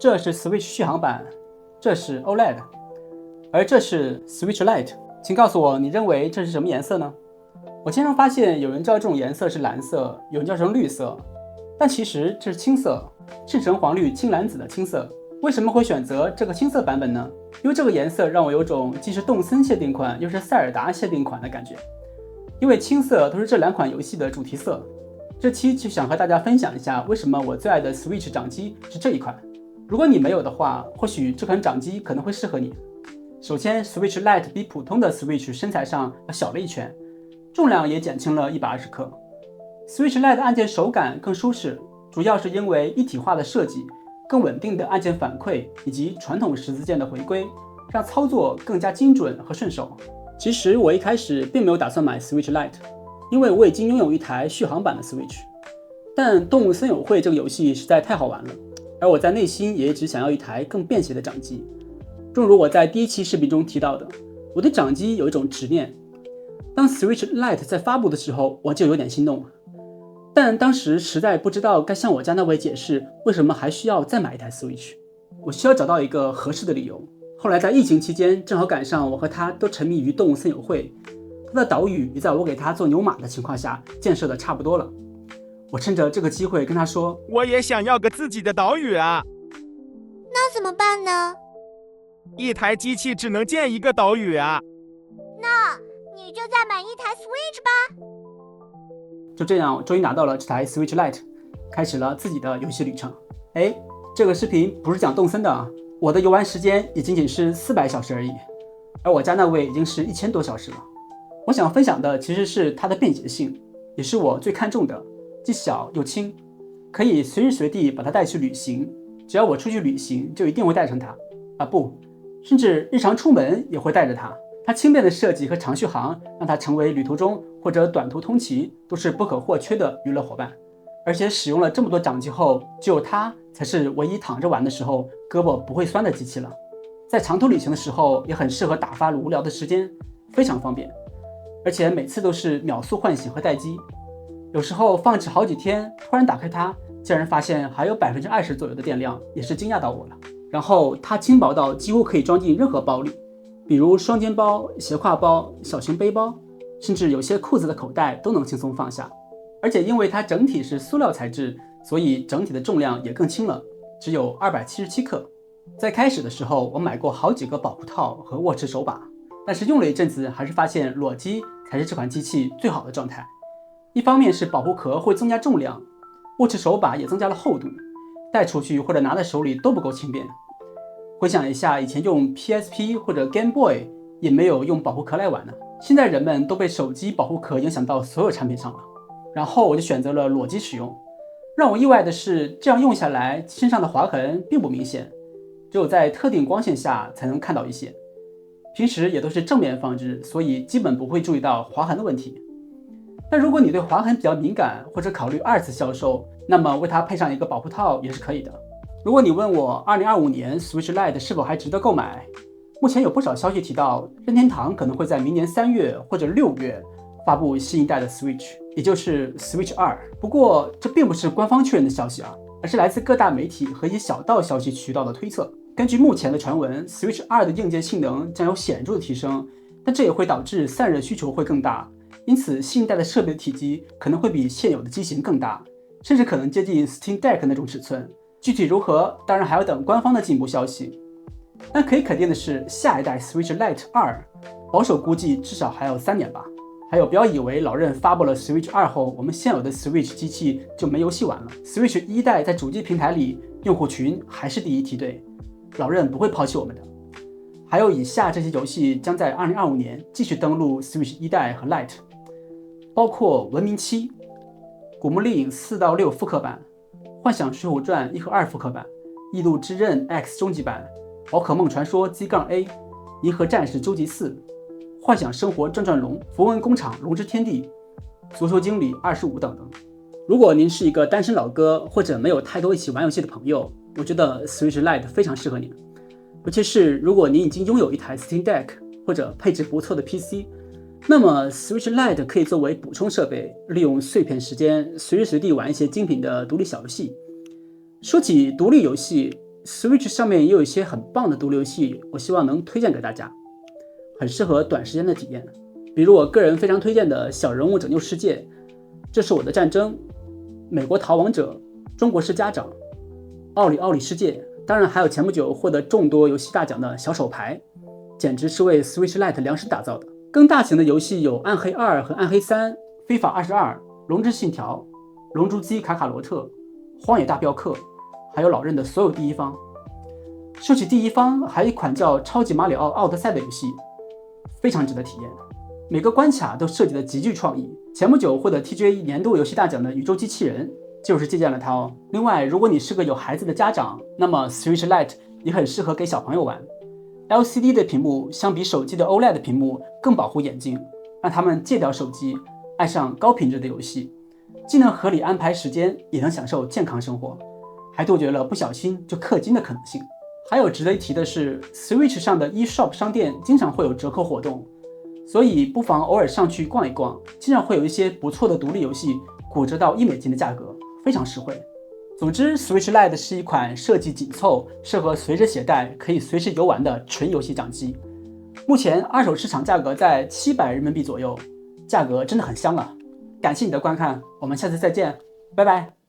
这是 Switch 续航版，这是 OLED， 而这是 Switch Lite。请告诉我，你认为这是什么颜色呢？我经常发现有人叫这种颜色是蓝色，有人叫成绿色，但其实这是青色，赤橙黄绿青蓝紫的青色。为什么会选择这个青色版本呢？因为这个颜色让我有种既是动森限定款又是塞尔达限定款的感觉。因为青色都是这两款游戏的主题色。这期就想和大家分享一下为什么我最爱的 Switch 掌机是这一款。如果你没有的话，或许这款掌机可能会适合你。首先 Switch Lite 比普通的 Switch 身材上要小了一圈，重量也减轻了120克。Switch Lite 按键手感更舒适，主要是因为一体化的设计、更稳定的按键反馈以及传统十字键的回归，让操作更加精准和顺手。其实我一开始并没有打算买 Switch Lite， 因为我已经拥有一台续航版的 Switch， 但动物森友会这个游戏实在太好玩了，而我在内心也一直想要一台更便携的掌机。正如我在第一期视频中提到的，我对掌机有一种执念。当 Switch Lite 在发布的时候，我就有点心动了，但当时实在不知道该向我家那位解释为什么还需要再买一台 Switch。 我需要找到一个合适的理由。后来在疫情期间，正好赶上我和他都沉迷于动物森友会，他的岛屿也在我给他做牛马的情况下建设的差不多了。我趁着这个机会跟他说，我也想要个自己的岛屿啊。那怎么办呢？一台机器只能建一个岛屿啊。那你就再买一台 Switch 吧。就这样，我终于拿到了这台 Switch Lite， 开始了自己的游戏旅程。这个视频不是讲动森的啊，我的游玩时间也仅仅是400小时而已，而我家那位已经是1000多小时了。我想分享的其实是它的便捷性，也是我最看重的，既小又轻，可以随时随地把它带去旅行，只要我出去旅行就一定会带上它甚至日常出门也会带着它。它轻便的设计和长续航让它成为旅途中或者短途通勤都是不可或缺的娱乐伙伴。而且使用了这么多掌机后，只有它才是唯一躺着玩的时候胳膊不会酸的机器了。在长途旅行的时候也很适合打发无聊的时间，非常方便，而且每次都是秒速唤醒和待机。有时候放置好几天，突然打开它，竟然发现还有20%左右的电量，也是惊讶到我了。然后它轻薄到几乎可以装进任何包里，比如双肩包、斜挎包、小型背包，甚至有些裤子的口袋都能轻松放下。而且因为它整体是塑料材质，所以整体的重量也更轻了，只有277克。在开始的时候，我买过好几个保护套和握持手把，但是用了一阵子，还是发现裸机才是这款机器最好的状态。一方面是保护壳会增加重量，握持手把也增加了厚度，带出去或者拿在手里都不够轻便。回想一下，以前用 PSP 或者 Game Boy 也没有用保护壳来玩呢。现在人们都被手机保护壳影响到所有产品上了。然后我就选择了裸机使用。让我意外的是，这样用下来身上的划痕并不明显，只有在特定光线下才能看到一些。平时也都是正面放置，所以基本不会注意到划痕的问题。但如果你对划痕比较敏感，或者考虑2次销售，那么为它配上一个保护套也是可以的。如果你问我2025年 Switch Lite 是否还值得购买，目前有不少消息提到任天堂可能会在明年3月或者6月发布新一代的 Switch， 也就是 Switch 2。不过这并不是官方确认的消息啊，而是来自各大媒体和一些小道消息渠道的推测。根据目前的传闻， Switch 2的硬件性能将有显著的提升，但这也会导致散热需求会更大，因此新一代的设备的体积可能会比现有的机型更大，甚至可能接近 Steam Deck 那种尺寸。具体如何，当然还要等官方的进一步消息。但可以肯定的是，下一代 Switch Lite 2保守估计至少还有3年吧。还有，不要以为老任发布了 Switch 2后，我们现有的 Switch 机器就没游戏玩了。Switch 1代在主机平台里用户群还是第一梯队，老任不会抛弃我们的。还有以下这些游戏将在2025年继续登陆 Switch 1代和 Lite， 包括文明7、古墓丽影4到6复刻版、幻想水浒传1和2复刻版、异度之刃 X 终极版、宝可梦传说 Z-A、银河战士究极4、幻想生活转转龙、符文工厂龙之天地、足球经理25等等。如果您是一个单身老哥，或者没有太多一起玩游戏的朋友，我觉得 Switch Lite 非常适合您。尤其是如果您已经拥有一台 Steam Deck 或者配置不错的 PC， 那么 Switch Lite 可以作为补充设备，利用碎片时间随时随地玩一些精品的独立小游戏。说起独立游戏， Switch 上面也有一些很棒的独立游戏，我希望能推荐给大家，很适合短时间的体验。比如我个人非常推荐的小人物拯救世界，这是我的战争，美国逃亡者，中国式家长，奥里奥里世界，当然还有前不久获得众多游戏大奖的小手牌，简直是为 Switch Lite 量身打造的。更大型的游戏有暗黑2和暗黑3、非法22、龙之信条、龙珠机卡卡罗特、荒野大镖客，还有老任的所有第一方。说起第一方，还有一款叫超级马里奥奥德赛的游戏，非常值得体验，每个关卡都设计的极具创意。前不久获得 TGA 年度游戏大奖的宇宙机器人就是借鉴了它哦。另外，如果你是个有孩子的家长，那么 Switch Lite 也很适合给小朋友玩。LCD 的屏幕相比手机的 OLED 屏幕更保护眼睛，让他们戒掉手机，爱上高品质的游戏，既能合理安排时间，也能享受健康生活，还杜绝了不小心就氪金的可能性。还有值得一提的是 Switch 上的 eShop 商店经常会有折扣活动，所以不妨偶尔上去逛一逛，经常会有一些不错的独立游戏骨折到$1的价格，非常实惠。总之 Switch Lite 是一款设计紧凑，适合随着携带，可以随时游玩的纯游戏掌机。目前二手市场价格在700人民币左右，价格真的很香啊！感谢你的观看，我们下次再见，拜拜。